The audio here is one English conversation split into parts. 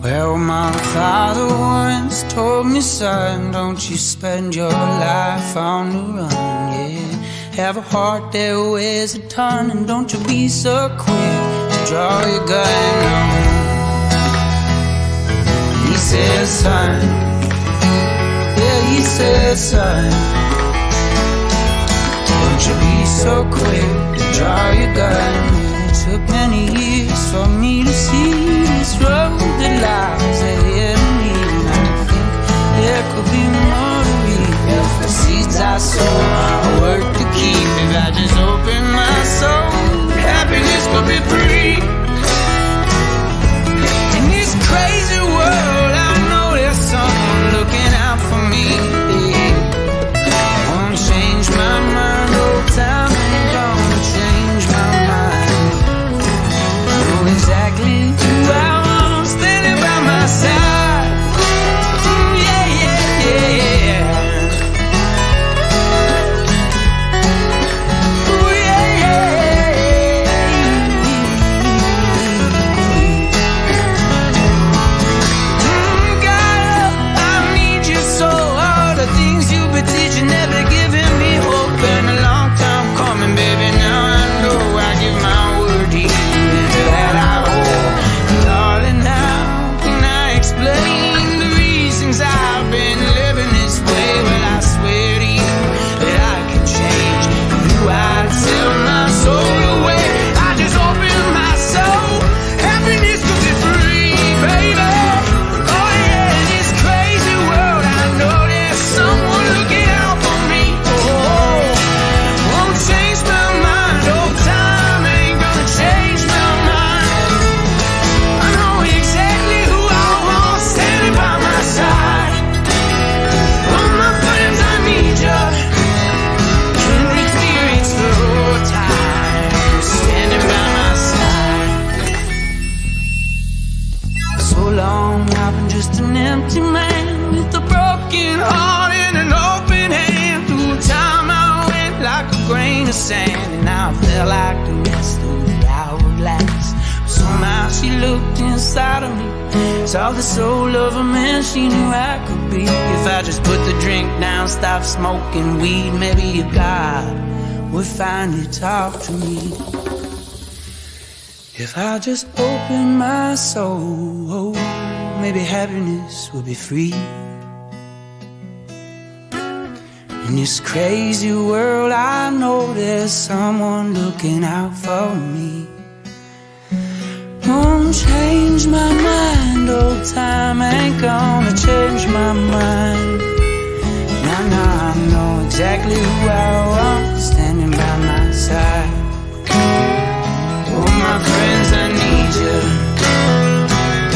Well, my father once told me, son, don't you spend your life on the run, yeah. Have a heart that weighs a ton, and don't you be so quick to draw your gun on. He says, son, yeah, he says, son, don't you be so quick to draw your gun. It took many years for me to see this road that lies ahead of me, and I think there could be more to read. If the seeds I sow are worth to keep, if I just open my soul, happiness could be free. In this crazy world, I know there's someone looking out for me. Won't change my mind, old time ain't gonna change my mind. I know exactly who I want standing by my side. Yeah, yeah, yeah. Ooh, yeah, yeah. God, I need you so. All the things you've been teaching, never giving me hope. Been a long time coming, baby. Now I know I give my word to you that I owe. Darling, how can I explain the reasons I've been living this way? Well, I swear to you that I can change you. I'd sell my soul away. I just open my soul. Happiness could be free, baby. Oh yeah, in this crazy world, I know there's someone looking out for me. Oh, won't change my mind. Oh, time ain't gonna change my mind. I know exactly who I want standing by my side. All my friends, I need you. Can experience the whole time standing by my side. So long I've been just an empty man with a broken heart and an open hand. Through time I went like a grain of sand, and I felt like the rest of the hourglass. Somehow she looked inside of me, saw the soul of a man she knew I could be. If I just put the drink down, stop smoking weed, maybe a God would finally talk to me. If I just open my soul, maybe happiness will be free. In this crazy world, I know there's someone looking out for me. Won't change my mind, old time ain't gonna change my mind. Nah, I know exactly who I want standing by my side. Oh, my friends, I need you.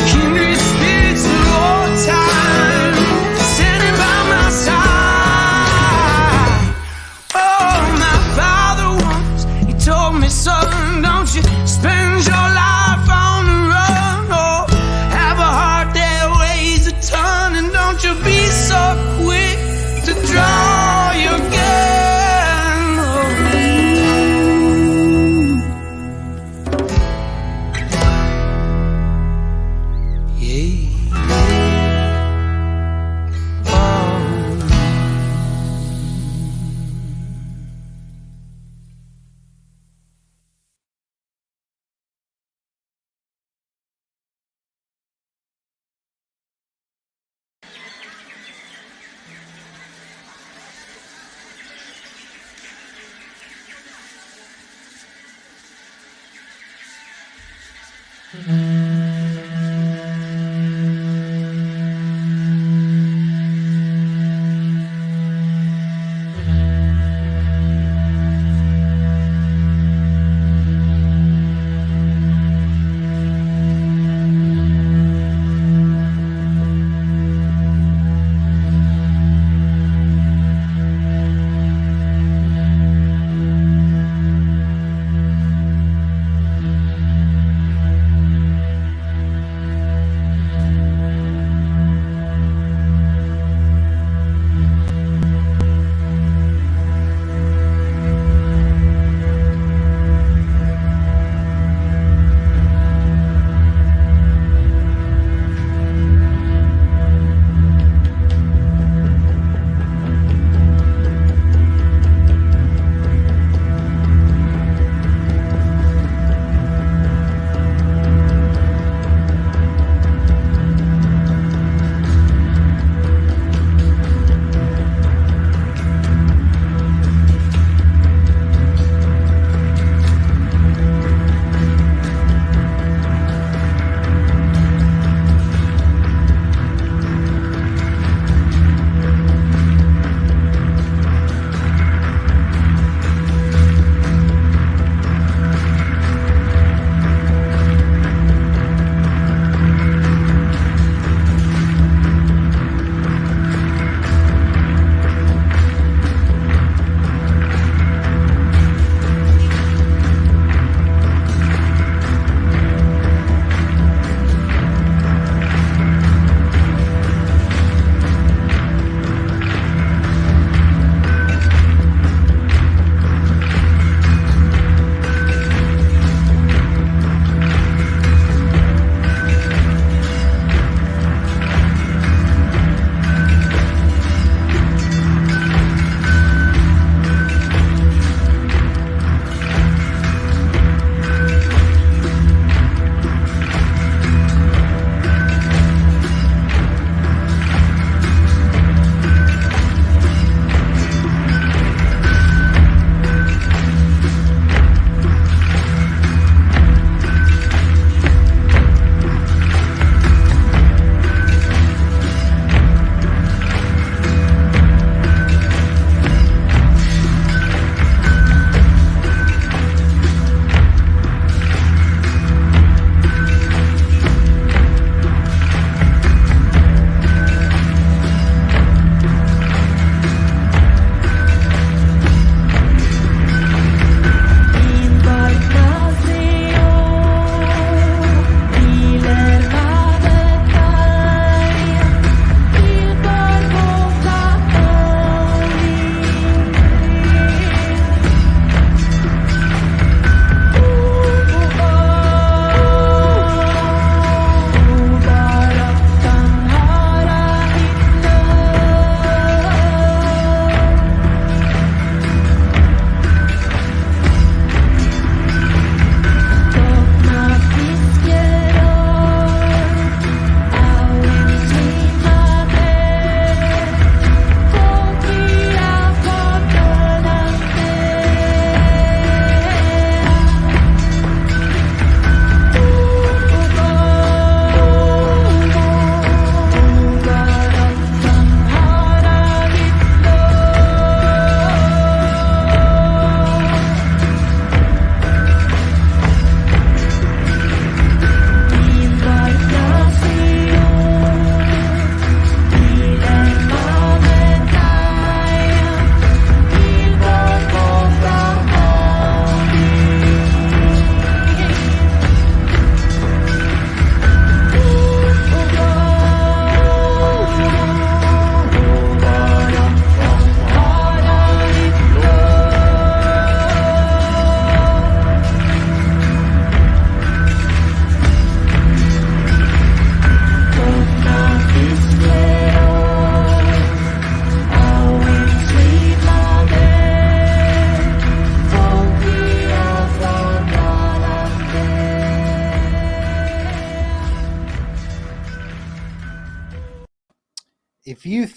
Kindred spirits of old time standing by my side. Oh, my father once, he told me, son, don't you spend your life on the run. Oh, have a heart that weighs a ton, and don't you be so quick to draw your gun. Oh,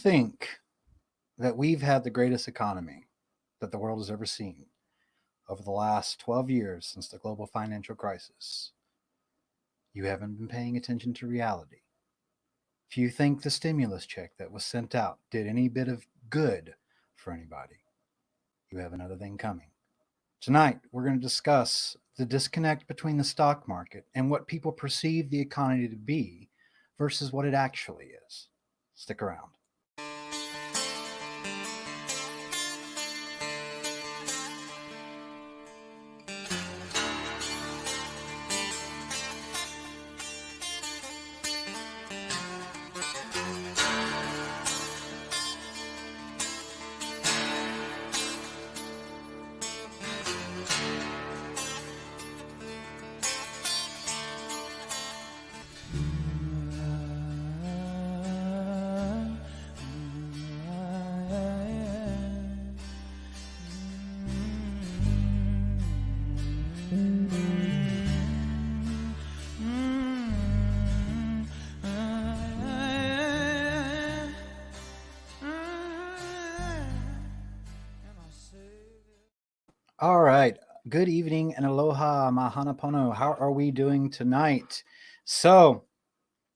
think that we've had the greatest economy that the world has ever seen over the last 12 years since the global financial crisis, you haven't been paying attention to reality. If you think the stimulus check that was sent out did any bit of good for anybody, you have another thing coming. Tonight, we're going to discuss the disconnect between the stock market and what people perceive the economy to be versus what it actually is. Stick around. All right. Good evening and aloha, mahanapono. How are we doing tonight? So,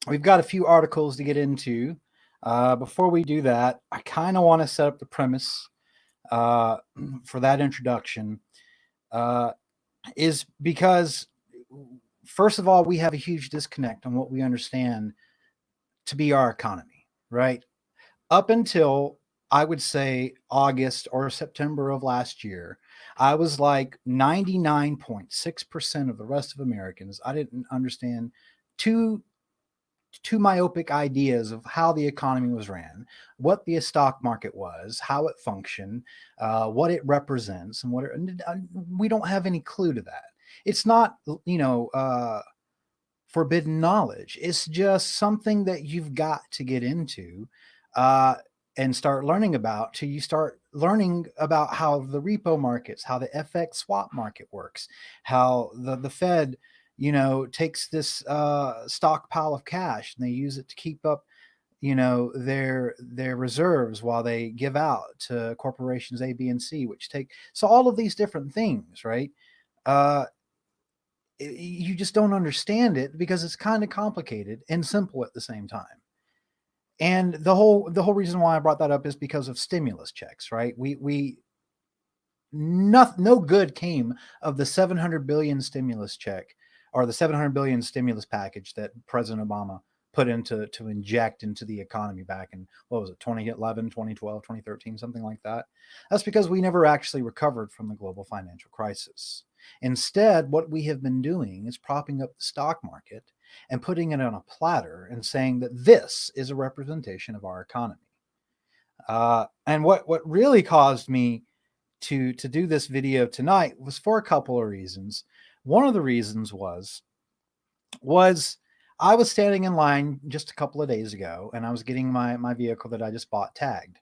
we've got a few articles to get into. Before we do that, I kind of want to set up the premise uh, for that introduction. Uh, is because, first of all, we have a huge disconnect on what we understand to be our economy, right? Up until I would say August or September of last year, I was like 99.6% of the rest of Americans. I didn't understand two two myopic ideas of how the economy was ran, what the stock market was, how it functioned, what it represents, and we don't have any clue to that. It's not, forbidden knowledge. It's just something that you've got to get into uh, and start learning about till you start learning about how the repo markets, how the FX swap market works, how the Fed, takes this stockpile of cash and they use it to keep up, their reserves while they give out to corporations A, B, and C, which take so all of these different things, right? Uh, you just don't understand it because it's kind of complicated and simple at the same time. And the whole reason why I brought that up is because of stimulus checks, right? We no good came of the 700 billion stimulus check or the 700 billion stimulus package that President Obama put into to inject into the economy back in what was it 2011, 2012, 2013, something like that. That's because we never actually recovered from the global financial crisis. Instead, what we have been doing is propping up the stock market and putting it on a platter and saying that this is a representation of our economy. And what really caused me to do this video tonight was for a couple of reasons. One of the reasons was I was standing in line just a couple of days ago, and I was getting my vehicle that I just bought tagged,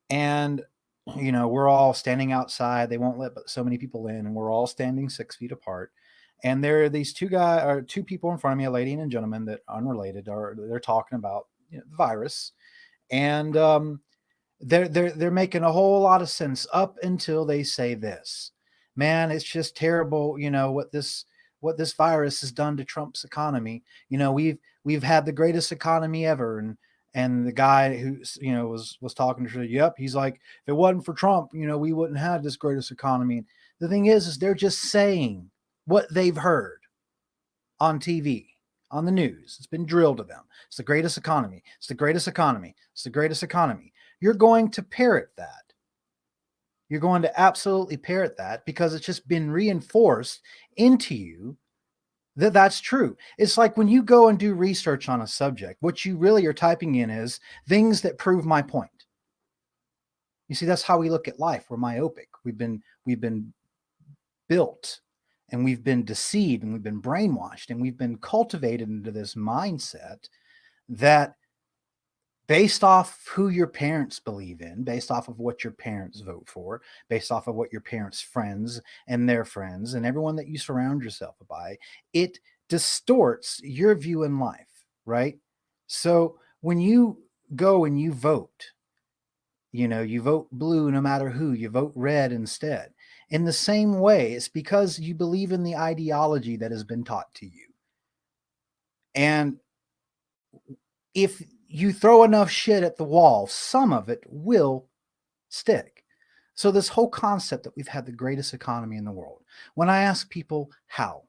and we're all standing outside. They won't let but so many people in, and we're all standing 6 feet apart. And there are these two people in front of me, a lady and a gentleman that unrelated, are they're talking about the virus, and they're making a whole lot of sense up until they say this. Man, it's just terrible, what this virus has done to Trump's economy. We've had the greatest economy ever, and the guy who was talking to her, yep, he's like, if it wasn't for Trump, we wouldn't have this greatest economy. The thing is they're just saying what they've heard on TV, on the news. It's been drilled to them. It's the greatest economy. It's the greatest economy. It's the greatest economy. You're going to parrot that. You're going to absolutely parrot that because it's just been reinforced into you that that's true. It's like when you go and do research on a subject, what you really are typing in is things that prove my point. You see, that's how we look at life. We're myopic. We've been built and we've been deceived and we've been brainwashed and we've been cultivated into this mindset that based off who your parents believe in, based off of what your parents vote for, based off of what your parents' friends and their friends and everyone that you surround yourself by, it distorts your view in life, right? So when you go and you vote, You vote blue no matter who, you vote red instead. In the same way, it's because you believe in the ideology that has been taught to you. And if you throw enough shit at the wall, some of it will stick. So this whole concept that we've had the greatest economy in the world, when I ask people how,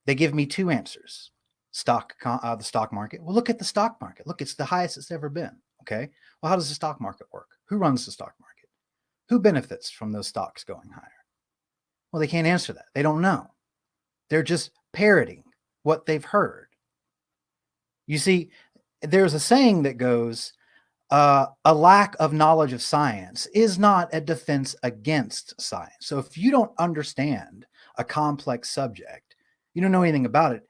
they give me two answers. The stock market. Well, look at the stock market. Look, it's the highest it's ever been. Okay. Well, how does the stock market work? Who runs the stock market? Who benefits from those stocks going higher? Well, they can't answer that. They don't know. They're just parroting what they've heard. You see, there's a saying that goes, a lack of knowledge of science is not a defense against science. So if you don't understand a complex subject, you don't know anything about it,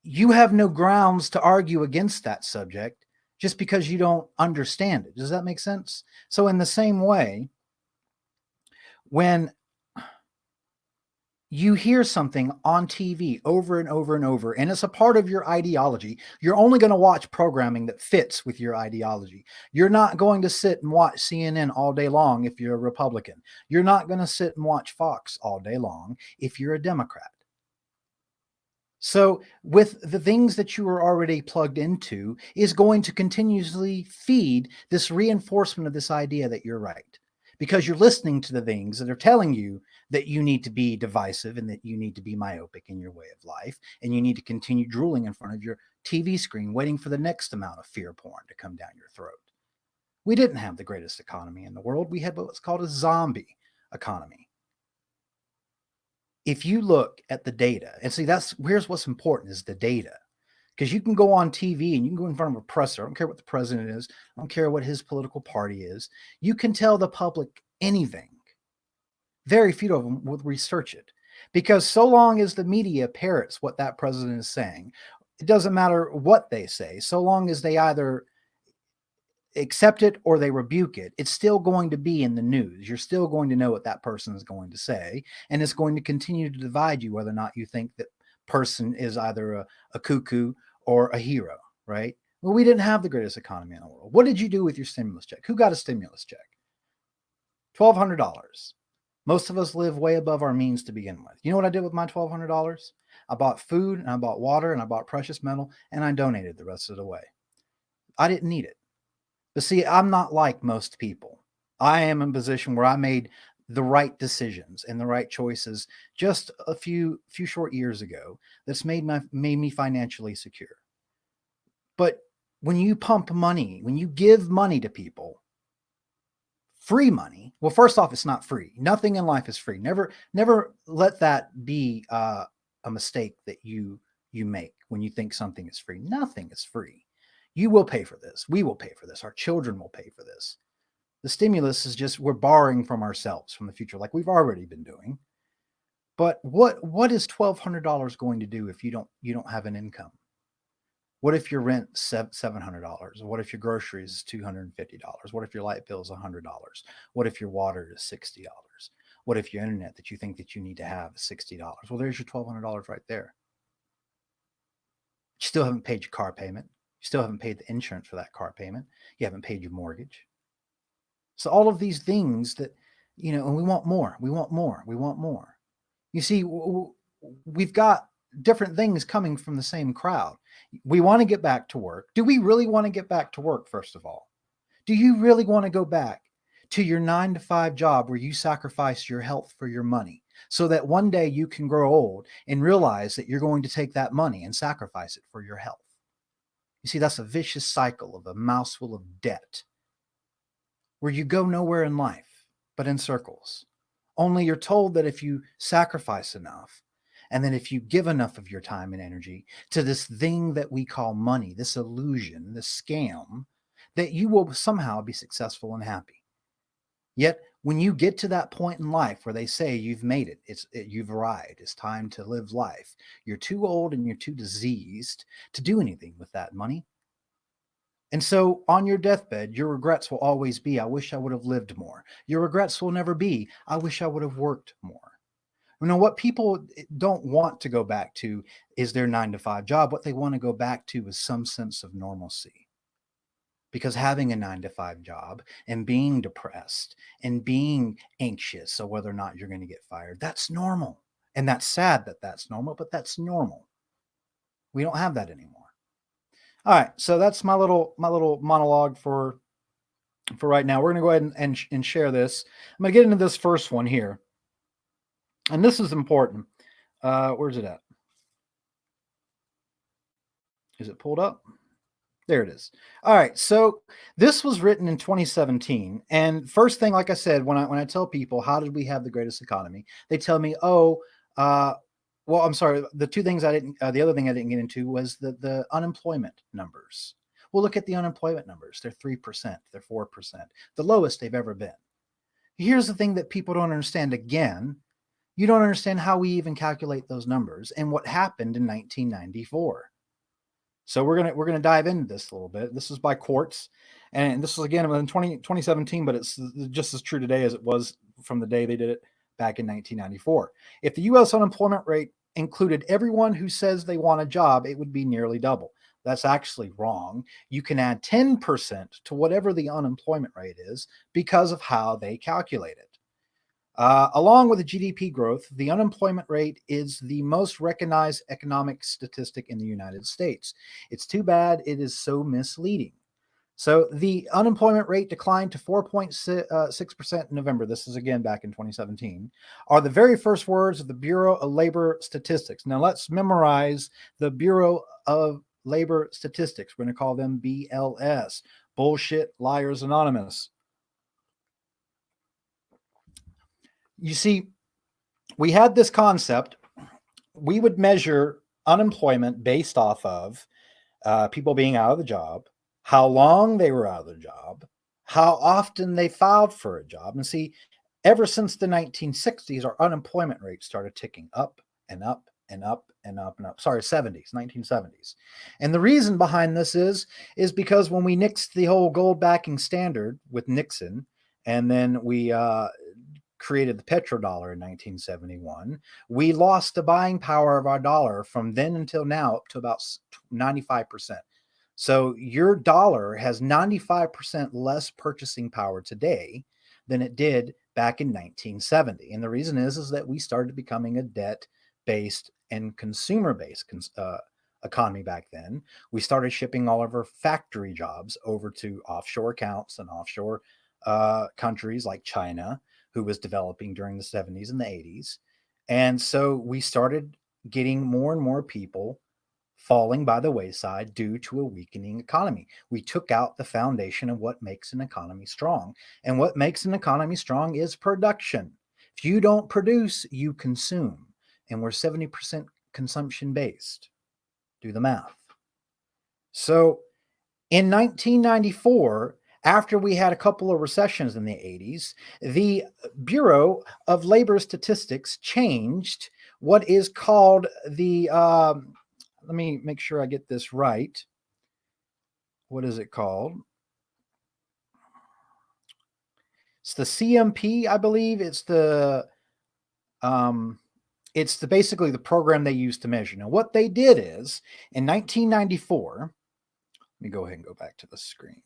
you have no grounds to argue against that subject just because you don't understand it. Does that make sense? So in the same way, when you hear something on TV over and over and over, and it's a part of your ideology, you're only going to watch programming that fits with your ideology. You're not going to sit and watch CNN all day long if you're a Republican. You're not going to sit and watch Fox all day long if you're a Democrat. So with the things that you are already plugged into is going to continuously feed this reinforcement of this idea that you're right, because you're listening to the things that are telling you that you need to be divisive and that you need to be myopic in your way of life, and you need to continue drooling in front of your TV screen, waiting for the next amount of fear porn to come down your throat. We didn't have the greatest economy in the world. We had what's called a zombie economy. If you look at the data, and see, here's what's important is the data. Because you can go on TV and you can go in front of a presser. I don't care what the president is. I don't care what his political party is. You can tell the public anything. Very few of them will research it. Because so long as the media parrots what that president is saying, it doesn't matter what they say. So long as they either accept it or they rebuke it, it's still going to be in the news. You're still going to know what that person is going to say. And it's going to continue to divide you whether or not you think that person is either a cuckoo or a hero, right? Well, we didn't have the greatest economy in the world. What did you do with your stimulus check? Who got a stimulus check? $1,200. Most of us live way above our means to begin with. You know what I did with my $1,200? I bought food and I bought water and I bought precious metal and I donated the rest of the way. I didn't need it. But see, I'm not like most people. I am in a position where I made the right decisions and the right choices just a few short years ago that's made me financially secure. But when you pump money, when you give money to people, free money, well, first off, it's not free. Nothing in life is free. Never let that be a mistake that you make when you think something is free. Nothing is free. You will pay for this. We will pay for this. Our children will pay for this. The stimulus is just, we're borrowing from ourselves, from the future, like we've already been doing. But what is $1,200 going to do if you don't have an income? What if your rent $700? What if your groceries is $250? What if your light bill is $100? What if your water is $60? What if your internet that you think that you need to have is $60? Well, there's your $1,200 right there. You still haven't paid your car payment. You still haven't paid the insurance for that car payment. You haven't paid your mortgage. So all of these things that, and we want more. We want more. We want more. You see, we've got different things coming from the same crowd. We want to get back to work. Do we really want to get back to work, first of all? Do you really want to go back to your 9-to-5 job where you sacrifice your health for your money so that one day you can grow old and realize that you're going to take that money and sacrifice it for your health? You see, that's a vicious cycle of a mouthful of debt where you go nowhere in life but in circles. Only you're told that if you sacrifice enough, and then if you give enough of your time and energy to this thing that we call money, this illusion, this scam, that you will somehow be successful and happy. Yet when you get to that point in life where they say you've made it, you've arrived, it's time to live life, you're too old and you're too diseased to do anything with that money. And so on your deathbed, your regrets will always be, I wish I would have lived more. Your regrets will never be, I wish I would have worked more. What people don't want to go back to is their 9-to-5 job. What they want to go back to is some sense of normalcy. because having a 9 to 5 job and being depressed and being anxious of whether or not you're going to get fired, that's normal. And that's sad that that's normal, but that's normal. We don't have that anymore. All right, so that's my little monologue for right now. We're going to go ahead and share this. I'm going to get into this first one here, and this is important. Where's it at? Is it pulled up? There it is. All right, so this was written in 2017, and first thing, like I said, when I tell people how did we have the greatest economy, they tell me, well, I'm sorry. The other thing I didn't get into was the unemployment numbers. Well, look at the unemployment numbers. They're 3%, they're 4%, the lowest they've ever been. Here's the thing that people don't understand. Again, you don't understand how we even calculate those numbers and what happened in 1994. So we're gonna dive into this a little bit. This is by Quartz, and this is again in 2017, but it's just as true today as it was from the day they did it back in 1994. If the U.S. unemployment rate included everyone who says they want a job, it would be nearly double. That's actually wrong. You can add 10% to whatever the unemployment rate is because of how they calculate it. Along with the GDP growth, the unemployment rate is the most recognized economic statistic in the United States. It's too bad it is so misleading. So the unemployment rate declined to 4.6% in November. This is again back in 2017, are the very first words of the Bureau of Labor Statistics. Now let's memorize the Bureau of Labor Statistics. We're going to call them BLS, Bullshit Liars Anonymous. You see, we had this concept. We would measure unemployment based off of people being out of the job, how long they were out of the job, how often they filed for a job. And see, ever since the 1960s, our unemployment rate started ticking up and up and up and up and up. Sorry, 1970s. And the reason behind this is because when we nixed the whole gold backing standard with Nixon, and then we created the petrodollar in 1971, we lost the buying power of our dollar from then until now up to about 95%. So your dollar has 95% less purchasing power today than it did back in 1970. And the reason is that we started becoming a debt-based and consumer-based economy back then. We started shipping all of our factory jobs over to offshore accounts and offshore countries like China, who was developing during the 70s and the 80s. And so we started getting more and more people falling by the wayside due to a weakening economy. We took out the foundation of what makes an economy strong. And what makes an economy strong is production. If you don't produce, you consume. And we're 70% consumption based. Do the math. So in 1994, after we had a couple of recessions in the 80s, the Bureau of Labor Statistics changed what is called the, let me make sure I get this right. What is it called? It's the CMP, I believe. It's basically the program they use to measure. Now, what they did is in 1994, let me go ahead and go back to the screen.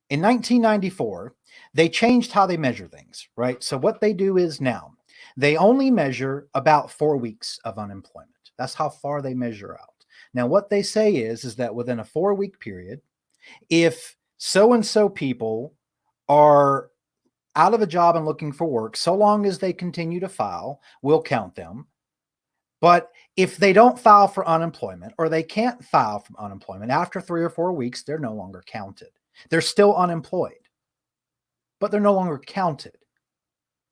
In 1994, they changed how they measure things, right? So what they do is now they only measure about 4 weeks of unemployment. That's how far they measure out. Now, what they say is that within a 4-week period, if so-and-so people are out of a job and looking for work, so long as they continue to file, we'll count them. But if they don't file for unemployment or they can't file for unemployment after 3 or 4 weeks, they're no longer counted. They're still unemployed, but they're no longer counted.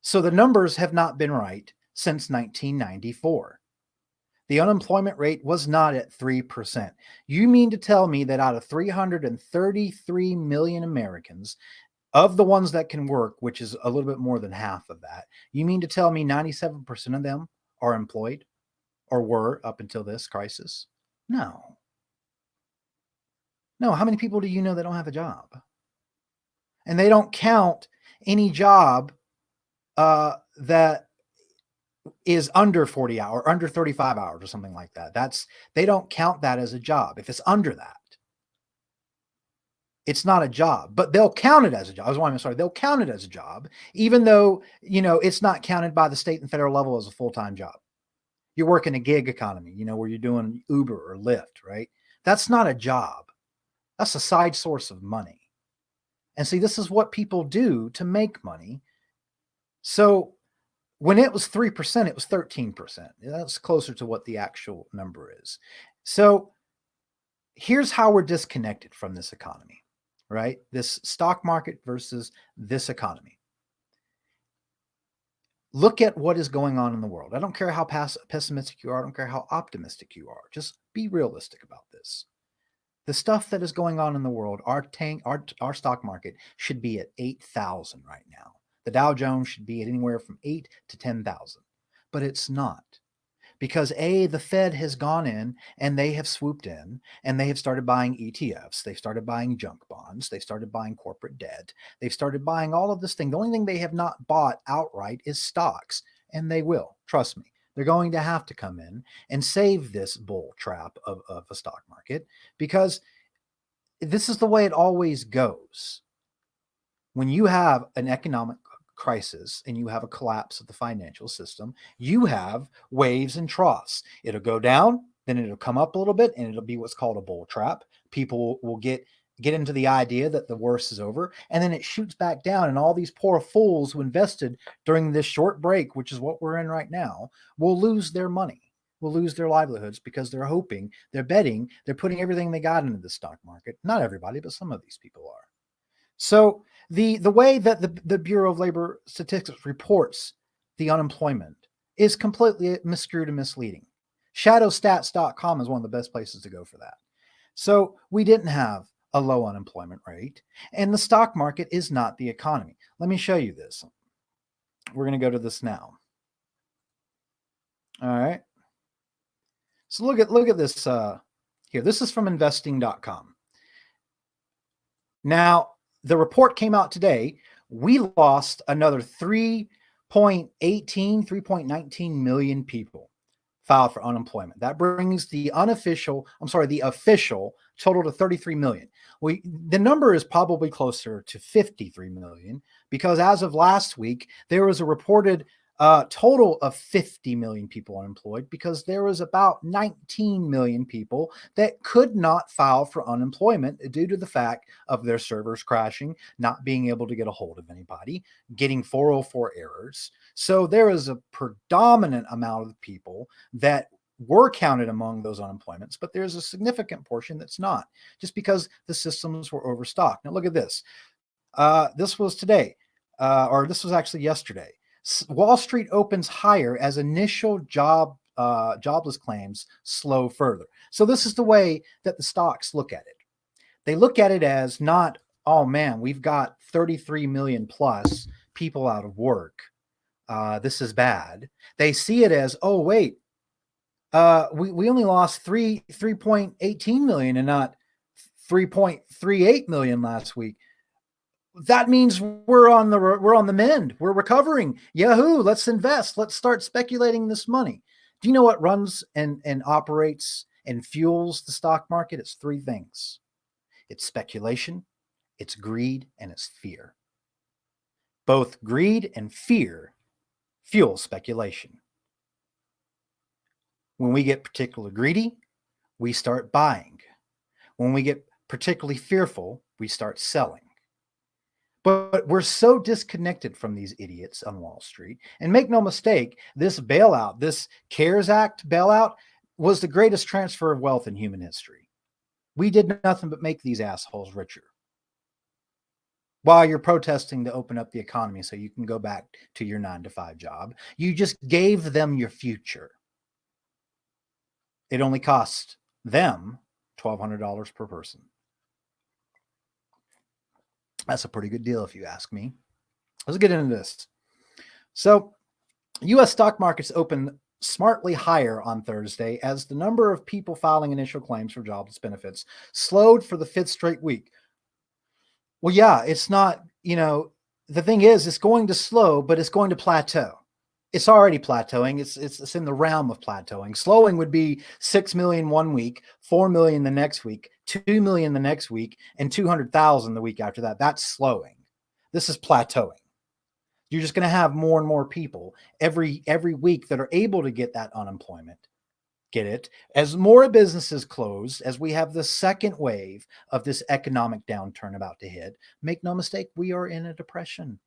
So the numbers have not been right since 1994. The unemployment rate was not at 3%. You mean to tell me that out of 333 million Americans, of the ones that can work, which is a little bit more than half of that, you mean to tell me 97% of them are employed or were up until this crisis? No. No, how many people do you know that don't have a job? And they don't count any job that is under 40 hours, under 35 hours or something like that. They don't count that as a job if it's under that. It's not a job, but they'll count it as a job. They'll count it as a job, even though, it's not counted by the state and federal level as a full-time job. You're working a gig economy, where you're doing Uber or Lyft, right? That's not a job. That's a side source of money. And see, this is what people do to make money. So when it was 3%, it was 13%. That's closer to what the actual number is. So here's how we're disconnected from this economy, right? This stock market versus this economy. Look at what is going on in the world. I don't care how pessimistic you are. I don't care how optimistic you are. Just be realistic about this. The stuff that is going on in the world, our stock market should be at 8,000 right now. The Dow Jones should be at anywhere from 8 to 10,000, but it's not, because the Fed has gone in and they have swooped in and they have started buying ETFs. They've started buying junk bonds. They've started buying corporate debt. They've started buying all of this thing. The only thing they have not bought outright is stocks, and they will. Trust me. They're going to have to come in and save this bull trap of a stock market, because this is the way it always goes. When you have an economic crisis and you have a collapse of the financial system, you have waves and troughs. It'll go down, then it'll come up a little bit, and it'll be what's called a bull trap. People will get into the idea that the worst is over, and then it shoots back down, and all these poor fools who invested during this short break, which is what we're in right now, will lose their money, will lose their livelihoods, because they're hoping, they're betting, they're putting everything they got into the stock market. Not everybody, but some of these people are. So the way that the Bureau of Labor Statistics reports the unemployment is completely misconstrued and misleading. Shadowstats.com is one of the best places to go for that. So we didn't have a low unemployment rate, and the stock market is not the economy. Let me show you this. We're going to go to this now. All right. So look at this here. This is from investing.com. Now, the report came out today. We lost another 3.19 million people filed for unemployment. That brings the official total to 33 million. The number is probably closer to 53 million, because as of last week, there was a reported total of 50 million people unemployed, because there was about 19 million people that could not file for unemployment due to the fact of their servers crashing, not being able to get a hold of anybody, getting 404 errors. So there is a predominant amount of people that were counted among those unemployments, but there's a significant portion that's not, just because the systems were overstocked. Now look at this. This was today, or this was actually yesterday. Wall Street opens higher as initial jobless claims slow further. So this is the way that the stocks look at it. They look at it as not, oh man, we've got 33 million plus people out of work. This is bad. They see it as, oh wait, we only lost 3.18 million and not 3.38 million last week. That means we're on the mend. We're recovering. Yahoo! Let's invest. Let's start speculating this money. Do you know what runs and operates and fuels the stock market? It's three things. It's speculation, it's greed, and it's fear. Both greed and fear fuel speculation. When we get particularly greedy, we start buying. When we get particularly fearful, we start selling. But we're so disconnected from these idiots on Wall Street. And make no mistake, this bailout, this CARES Act bailout, was the greatest transfer of wealth in human history. We did nothing but make these assholes richer, while you're protesting to open up the economy so you can go back to your 9-to-5 job. You just gave them your future. It only cost them $1,200 per person. That's a pretty good deal, if you ask me. Let's get into this. So, U.S. stock markets opened smartly higher on Thursday as the number of people filing initial claims for jobless benefits slowed for the fifth straight week. Well, yeah, it's not, the thing is, it's going to slow, but it's going to plateau. It's already plateauing. It's in the realm of plateauing. Slowing would be 6 million one week, 4 million the next week, 2 million the next week, and 200,000 the week after that. That's slowing. This is plateauing. You're just going to have more and more people every week that are able to get that unemployment. Get it? As more businesses close, as we have the second wave of this economic downturn about to hit, make no mistake, we are in a depression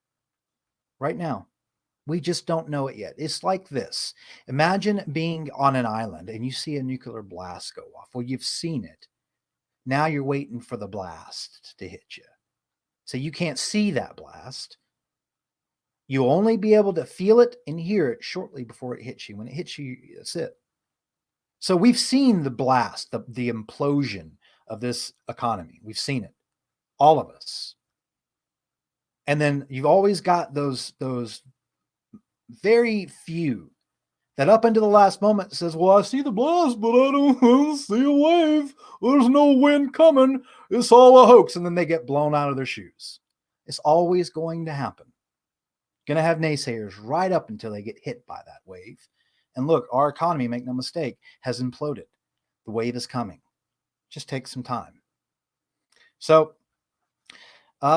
right now. We just don't know it yet. It's like this. Imagine being on an island and you see a nuclear blast go off. Well, you've seen it. Now you're waiting for the blast to hit you. So you can't see that blast. You'll only be able to feel it and hear it shortly before it hits you. When it hits you, that's it. So we've seen the blast, the implosion of this economy. We've seen it, all of us. And then you've always got those very few that up until the last moment says, well, I see the blast, but I don't see a wave. There's no wind coming. It's all a hoax. And then they get blown out of their shoes. It's always going to happen. Going to have naysayers right up until they get hit by that wave. And look, our economy, make no mistake, has imploded. The wave is coming. Just take some time. So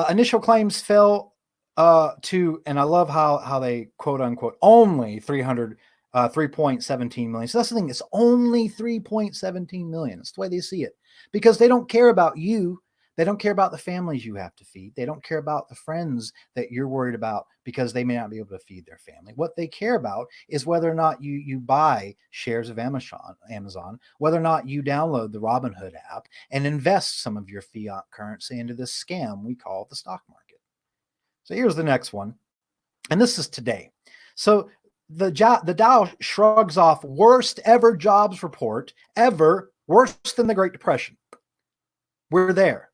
initial claims fell to, and I love how they quote unquote only 3.17 million. So that's the thing. It's only 3.17 million. That's the way they see it, because they don't care about you. They don't care about the families you have to feed. They don't care about the friends that you're worried about because they may not be able to feed their family. What they care about is whether or not you buy shares of Amazon, whether or not you download the Robinhood app and invest some of your fiat currency into this scam we call the stock market. So here's the next one. And this is today. So the Dow shrugs off worst ever jobs report ever, worse than the Great Depression. We're there.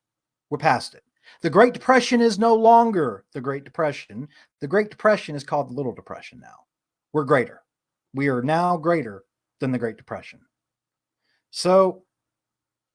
We're past it. The Great Depression is no longer the Great Depression. The Great Depression is called the Little Depression now. We're greater. We are now greater than the Great Depression. So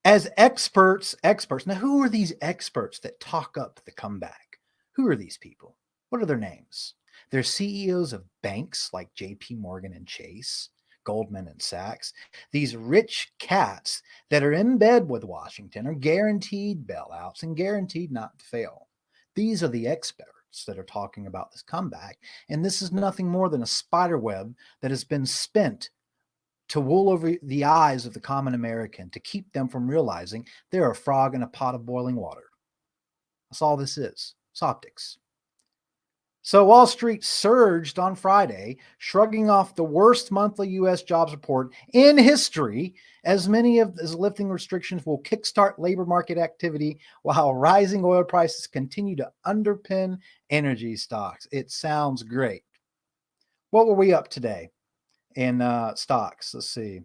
as experts, now who are these experts that talk up the comeback? Who are these people? What are their names? They're CEOs of banks like JP Morgan and Chase, Goldman and Sachs. These rich cats that are in bed with Washington are guaranteed bailouts and guaranteed not to fail. These are the experts that are talking about this comeback. And this is nothing more than a spider web that has been spent to wool over the eyes of the common American to keep them from realizing they're a frog in a pot of boiling water. That's all this is. It's optics. So Wall Street surged on Friday, shrugging off the worst monthly U.S. jobs report in history, as many of the lifting restrictions will kickstart labor market activity while rising oil prices continue to underpin energy stocks. It sounds great. What were we up today in stocks? Let's see.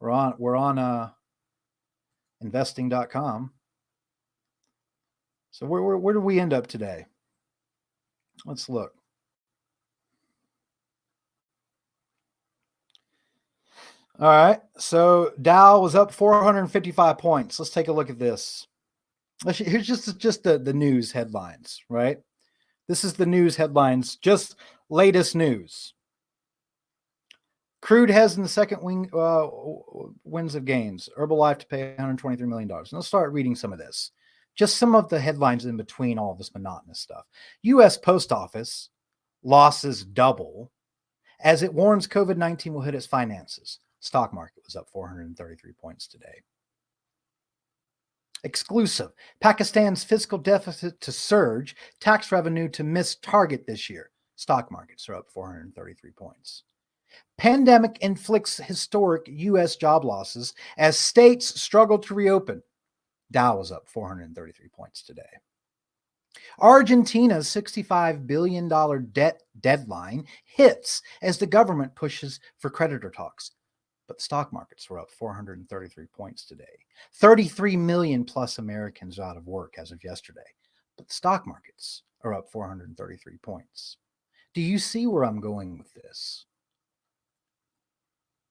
We're on investing.com. So where did we end up today? Let's look. All right. So Dow was up 455 points. Let's take a look at this. Here's just the news headlines, right? This is the news headlines, just latest news. Crude has in the second winds of gains. Herbalife to pay $123 million. And let's start reading some of this. Just some of the headlines in between all this monotonous stuff. U.S. Post Office losses double as it warns COVID-19 will hit its finances. Stock market was up 433 points today. Exclusive. Pakistan's fiscal deficit to surge, tax revenue to miss target this year. Stock markets are up 433 points. Pandemic inflicts historic U.S. job losses as states struggle to reopen. Dow was up 433 points today. Argentina's $65 billion debt deadline hits as the government pushes for creditor talks. But the stock markets were up 433 points today. 33 million plus Americans out of work as of yesterday. But the stock markets are up 433 points. Do you see where I'm going with this?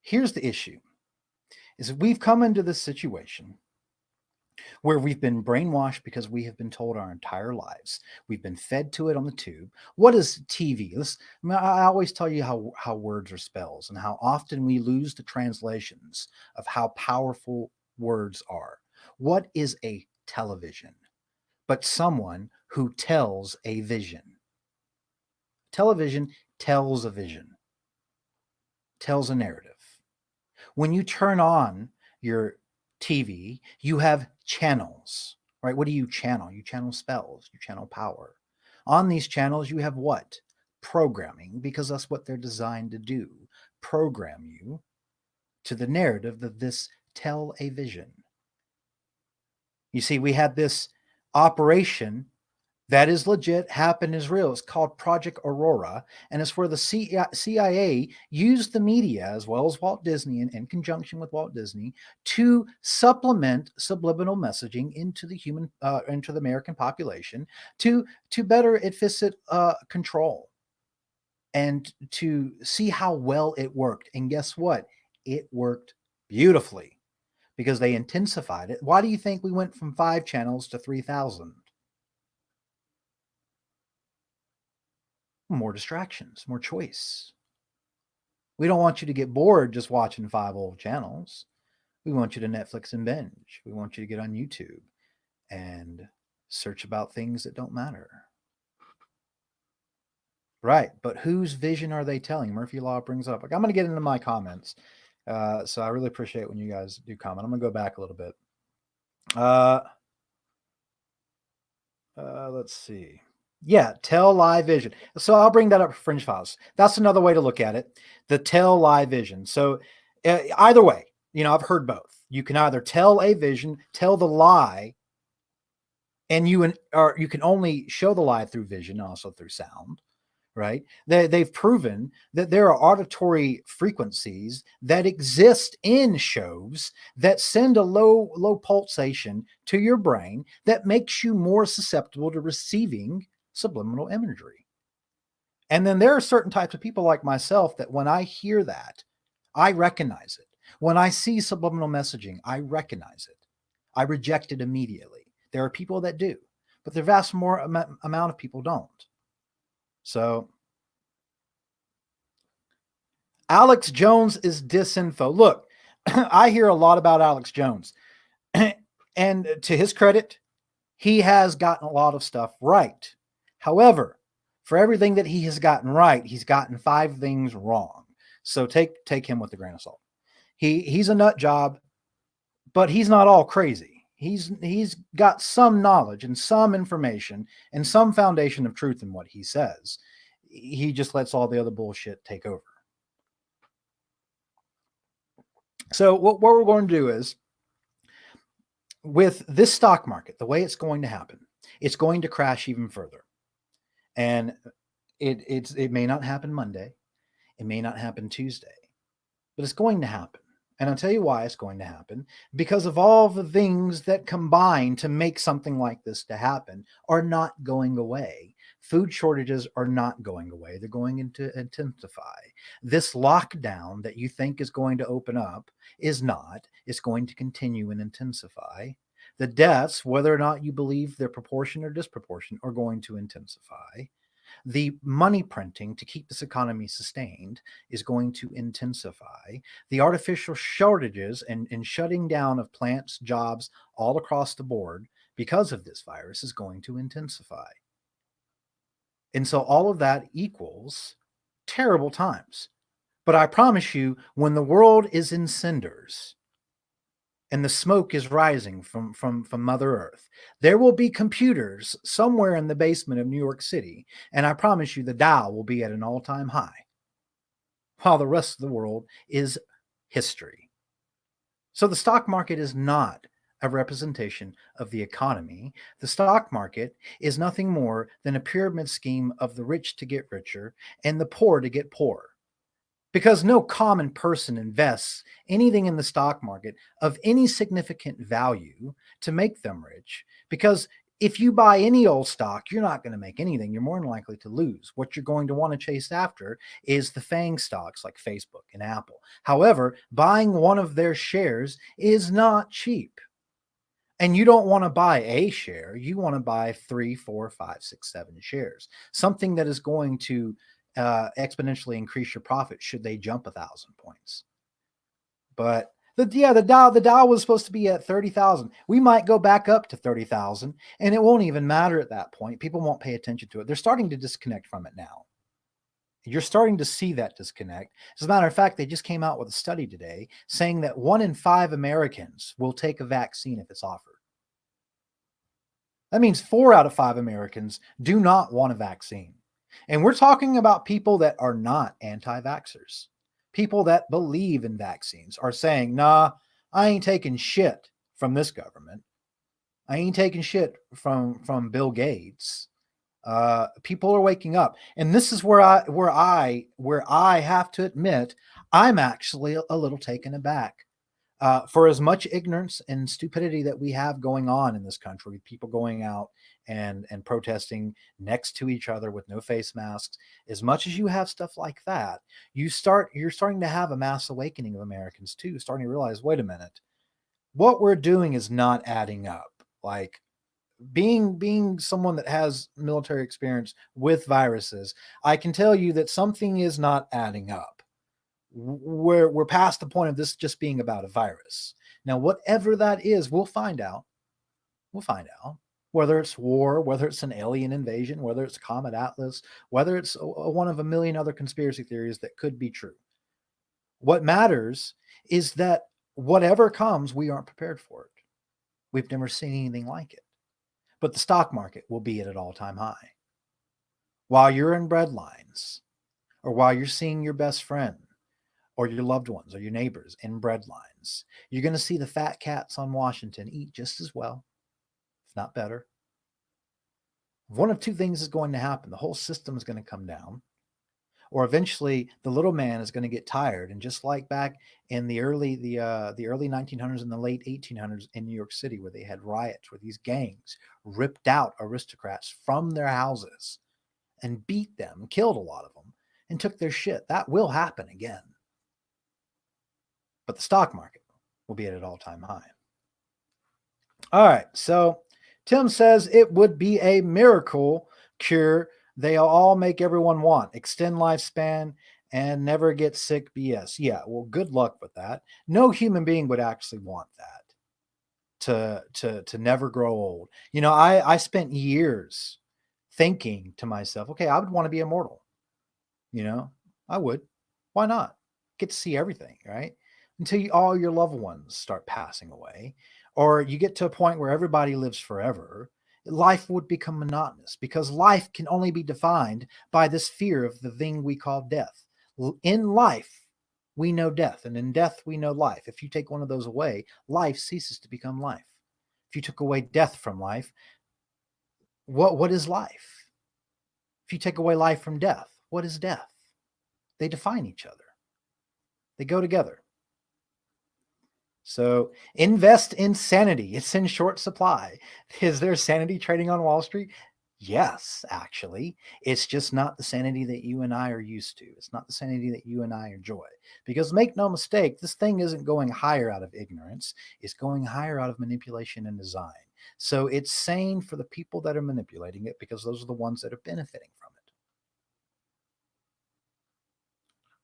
Here's the issue, is that we've come into this situation where we've been brainwashed because we have been told our entire lives. We've been fed to it on the tube. What is TV? I always tell you how words are spells and how often we lose the translations of how powerful words are. What is a television? But someone who tells a vision. Television tells a vision, tells a narrative. When you turn on your TV, you have channels, right? What do you channel? You channel spells, you channel power. On these channels, you have what? Programming, because that's what they're designed to do. Program you to the narrative of this tell a vision. You see, we had this operation that is legit, happened, is real. It's called Project Aurora, and it's where the CIA used the media as well as Walt Disney, in conjunction with Walt Disney, to supplement subliminal messaging into the American population to better efficient control, and to see how well it worked. And guess what? It worked beautifully because they intensified it. Why do you think we went from 5 channels to 3,000? More distractions, more choice. We don't want you to get bored just watching 5 old channels. We want you to Netflix and binge. We want you to get on YouTube and search about things that don't matter. Right, but whose vision are they telling? Murphy Law brings up. Like, I'm going to get into my comments, so I really appreciate when you guys do comment. I'm going to go back a little bit. Let's see. Yeah, tell live vision. So I'll bring that up for Fringe Files. That's another way to look at it. The tell live vision. So either way, I've heard both. You can either tell a vision, tell the lie, and you can only show the lie through vision, also through sound, right? They've proven that there are auditory frequencies that exist in shows that send a low pulsation to your brain that makes you more susceptible to receiving subliminal imagery. And then there are certain types of people like myself that when I hear that, I recognize it. When I see subliminal messaging, I recognize it. I reject it immediately. There are people that do, but the vast more amount of people don't. So Alex Jones is disinfo. Look, I hear a lot about Alex Jones. And to his credit, he has gotten a lot of stuff right. However, for everything that he has gotten right, he's gotten 5 things wrong. So take him with a grain of salt. He's a nut job, but he's not all crazy. He's got some knowledge and some information and some foundation of truth in what he says. He just lets all the other bullshit take over. So what we're going to do is, with this stock market, the way it's going to happen, it's going to crash even further. And it may not happen Monday. It may not happen Tuesday, but it's going to happen. And I'll tell you why it's going to happen. Because of all the things that combine to make something like this to happen are not going away. Food shortages are not going away. They're going to intensify. This lockdown that you think is going to open up is not. It's going to continue and intensify. The deaths, whether or not you believe they're proportionate or disproportionate, are going to intensify. The money printing to keep this economy sustained is going to intensify. The artificial shortages and shutting down of plants, jobs all across the board because of this virus is going to intensify. And so all of that equals terrible times. But I promise you, when the world is in cinders and the smoke is rising from Mother Earth, there will be computers somewhere in the basement of New York City, and I promise you the Dow will be at an all-time high, while the rest of the world is history. So the stock market is not a representation of the economy. The stock market is nothing more than a pyramid scheme of the rich to get richer and the poor to get poorer. Because no common person invests anything in the stock market of any significant value to make them rich. Because if you buy any old stock, you're not going to make anything. You're more than likely to lose. What you're going to want to chase after is the FANG stocks like Facebook and Apple. However, buying one of their shares is not cheap. And you don't want to buy a share. You want to buy 3, 4, 5, 6, 7 shares. Something that is going to exponentially increase your profit should they jump 1,000 points. But The Dow was supposed to be at 30,000. We might go back up to 30,000, and it won't even matter at that point. People won't pay attention to it. They're starting to disconnect from it now. You're starting to see that disconnect. As a matter of fact, they just came out with a study today saying that 1 in 5 Americans will take a vaccine if it's offered. That means 4 out of 5 Americans do not want a vaccine. And we're talking about people that are not anti-vaxxers. People that believe in vaccines are saying, nah, I ain't taking shit from this government. I ain't taking shit from Bill Gates. People are waking up, and this is where I have to admit I'm actually a little taken aback. For as much ignorance and stupidity that we have going on in this country, people going out and protesting next to each other with no face masks, as much as you have stuff like that, you're starting to have a mass awakening of Americans too, starting to realize, wait a minute, what we're doing is not adding up. Like, being someone that has military experience with viruses, I can tell you that something is not adding up. We're past the point of this just being about a virus. Now, whatever that is, we'll find out. We'll find out whether it's war, whether it's an alien invasion, whether it's Comet Atlas, whether it's one of a million other conspiracy theories that could be true. What matters is that whatever comes, we aren't prepared for it. We've never seen anything like it. But the stock market will be at an all-time high. While you're in bread lines, or while you're seeing your best friend, or your loved ones, or your neighbors in bread lines, you're going to see the fat cats on Washington eat just as well, if not better. One of two things is going to happen. The whole system is going to come down, or eventually the little man is going to get tired. And just like back in the early 1900s and the late 1800s in New York City, where they had riots, where these gangs ripped out aristocrats from their houses and beat them, killed a lot of them, and took their shit. That will happen again. But the stock market will be at an all-time high. All right, so Tim says it would be a miracle cure. They all make everyone want extend lifespan and never get sick BS. Yeah, well, good luck with that. No human being would actually want that to never grow old. You know, I spent years thinking to myself, okay, I would want to be immortal. You know, I would. Why not? Get to see everything, right? Until all your loved ones start passing away, or you get to a point where everybody lives forever. Life would become monotonous, because life can only be defined by this fear of the thing we call death. In life, we know death, and in death, we know life. If you take one of those away, life ceases to become life. If you took away death from life, what is life? If you take away life from death, what is death? They define each other. They go together. So invest in sanity. It's in short supply. Is there sanity trading on Wall Street? Yes, actually. It's just not the sanity that you and I are used to. It's not the sanity that you and I enjoy. Because make no mistake, this thing isn't going higher out of ignorance. It's going higher out of manipulation and design. So it's sane for the people that are manipulating it, because those are the ones that are benefiting from it.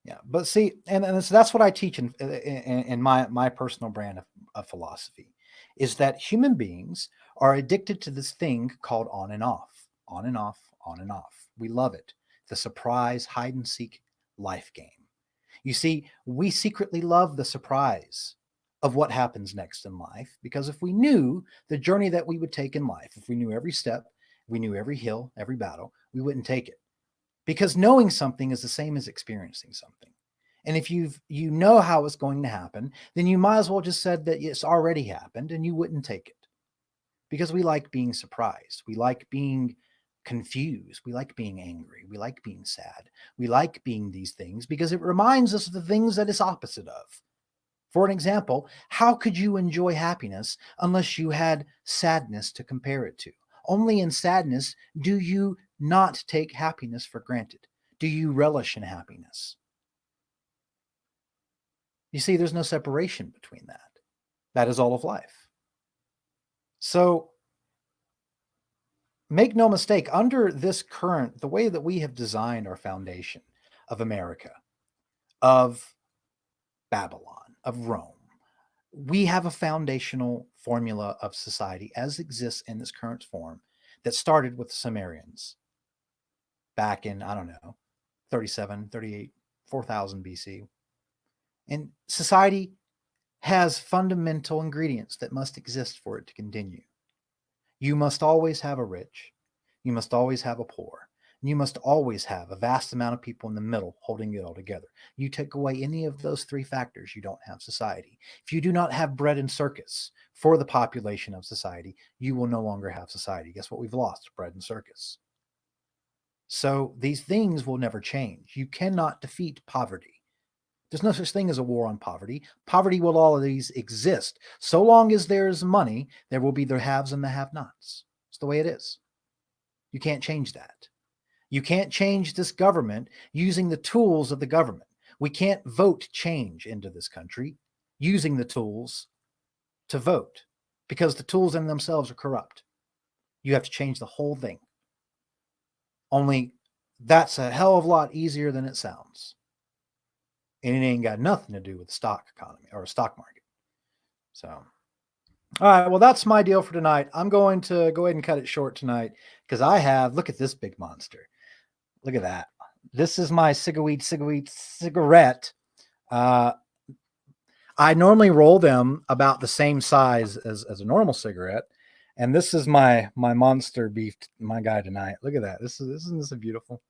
Yeah, but see, and so that's what I teach in my personal brand of philosophy, is that human beings are addicted to this thing called on and off, on and off, on and off. We love it. The surprise hide and seek life game. You see, we secretly love the surprise of what happens next in life, because if we knew the journey that we would take in life, if we knew every step, we knew every hill, every battle, we wouldn't take it. Because knowing something is the same as experiencing something. And if you know how it's going to happen, then you might as well just said that it's already happened, and you wouldn't take it. Because we like being surprised. We like being confused. We like being angry. We like being sad. We like being these things because it reminds us of the things that it's opposite of. For an example, how could you enjoy happiness unless you had sadness to compare it to? Only in sadness do you not take happiness for granted. Do you relish in happiness? You see, there's no separation between that. That is all of life. So make no mistake, under this current, the way that we have designed our foundation of America, of Babylon, of Rome, we have a foundational formula of society as exists in its current form that started with the Sumerians back in, I don't know, 37, 38, 4000 BC. And society has fundamental ingredients that must exist for it to continue. You must always have a rich, you must always have a poor, and you must always have a vast amount of people in the middle holding it all together. You take away any of those three factors, you don't have society. If you do not have bread and circus for the population of society, you will no longer have society. Guess what we've lost? Bread and circus. So these things will never change. You cannot defeat poverty. There's no such thing as a war on poverty. Poverty will always exist. So long as there's money, there will be the haves and the have-nots. It's the way it is. You can't change that. You can't change this government using the tools of the government. We can't vote change into this country using the tools to vote because the tools in themselves are corrupt. You have to change the whole thing. Only that's a hell of a lot easier than it sounds. And it ain't got nothing to do with the stock economy or stock market. So, all right, well, that's my deal for tonight. I'm going to go ahead and cut it short tonight because look at this big monster. Look at that. This is my cigarette. I normally roll them about the same size as a normal cigarette. And this is my monster beef, my guy tonight. Look at that. Isn't this beautiful?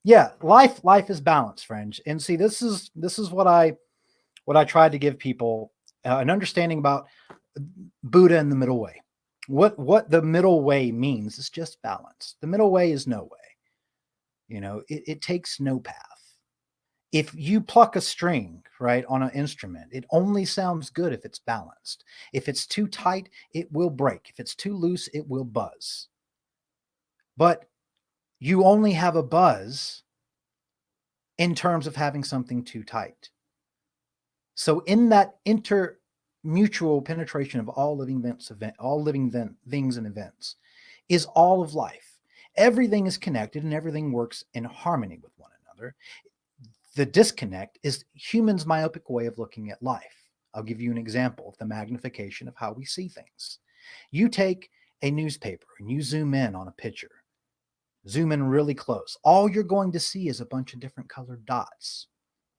Yeah, life is balance, friends. And see, this is what I tried to give people an understanding about Buddha and the middle way. What the middle way means is just balance. The middle way is no way. It takes no path. If you pluck a string, right, on an instrument, it only sounds good if it's balanced. If it's too tight, it will break. If it's too loose, it will buzz. But you only have a buzz in terms of having something too tight. So in that intermutual penetration of all living things and events is all of life. Everything is connected and everything works in harmony with one another. The disconnect is humans' myopic way of looking at life. I'll give you an example of the magnification of how we see things. You take a newspaper and you zoom in on a picture. Zoom in really close. All you're going to see is a bunch of different colored dots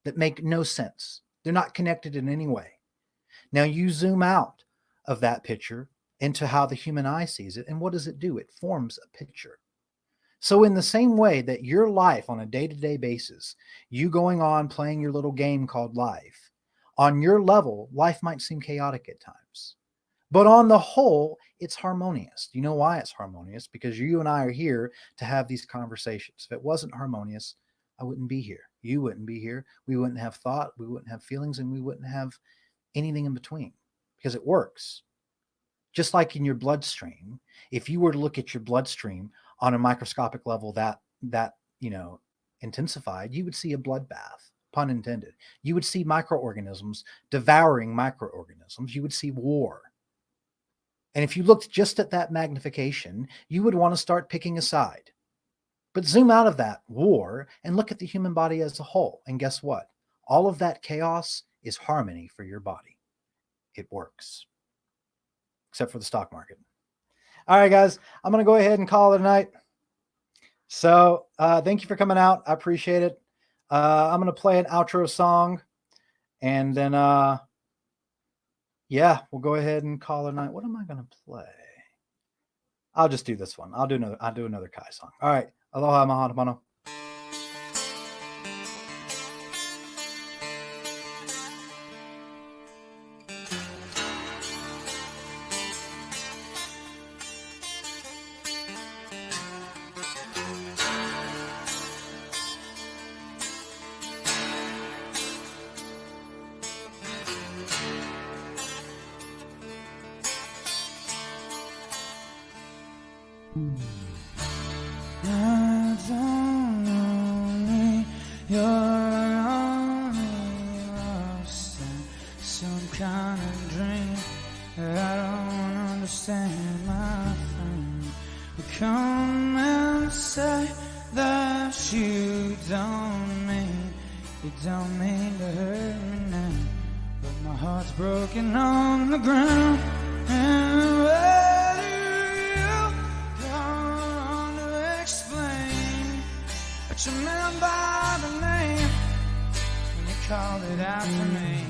that make no sense. They're not connected in any way. Now you zoom out of that picture into how the human eye sees it. And what does it do? It forms a picture. So in the same way that your life on a day-to-day basis, you going on playing your little game called life, on your level, life might seem chaotic at times. But on the whole, it's harmonious. Do you know why it's harmonious? Because you and I are here to have these conversations. If it wasn't harmonious, I wouldn't be here. You wouldn't be here. We wouldn't have thought, we wouldn't have feelings, and we wouldn't have anything in between because it works. Just like in your bloodstream, if you were to look at your bloodstream on a microscopic level that intensified, you would see a bloodbath, pun intended. You would see microorganisms devouring microorganisms. You would see war. And if you looked just at that magnification, you would want to start picking a side. But zoom out of that war and look at the human body as a whole. And guess what? All of that chaos is harmony for your body. It works. Except for the stock market. All right, guys, I'm going to go ahead and call it a night. So thank you for coming out. I appreciate it. I'm going to play an outro song. And then, we'll go ahead and call it a night. What am I going to play? I'll just do this one. I'll do another Kai song. All right. Aloha, mahalo, mano. My heart's broken on the ground. And where do you go on to explain what you meant by the name when you called it out to me?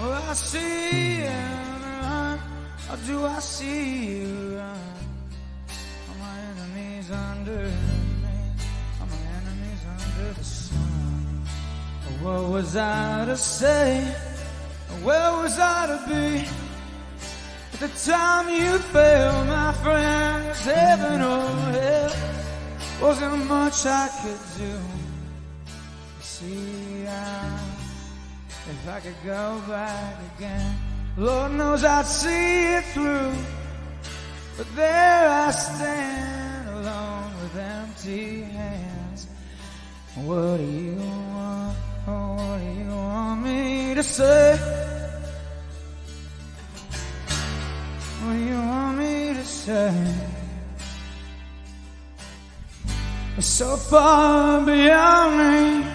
Oh, I see you run. Or do I see you run? Are my enemies under me? Are my enemies under the sun? Oh, what was I to say? Where was I to be? At the time you fell, my friend, it's heaven or hell. Wasn't much I could do. You see, if I could go back again, Lord knows I'd see it through. But there I stand alone with empty hands. What do you want? Oh, what do you want me to say? What do you want me to say? It's so far beyond me.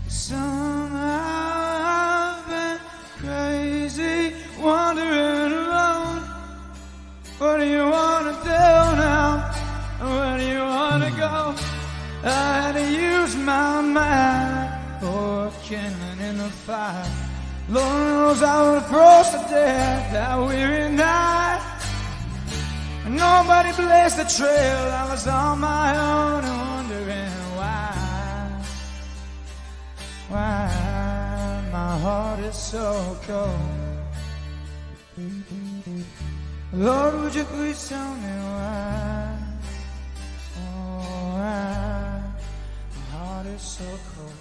Somehow I've been crazy, wandering alone. What do you wanna do now? Where do you wanna go? I had to use my mind for kindling in the fire. Lord knows I would froze to death that weary night. And nobody blazed the trail, I was on my own and wondering why my heart is so cold. Lord, would you please tell me why? Oh, why my heart is so cold.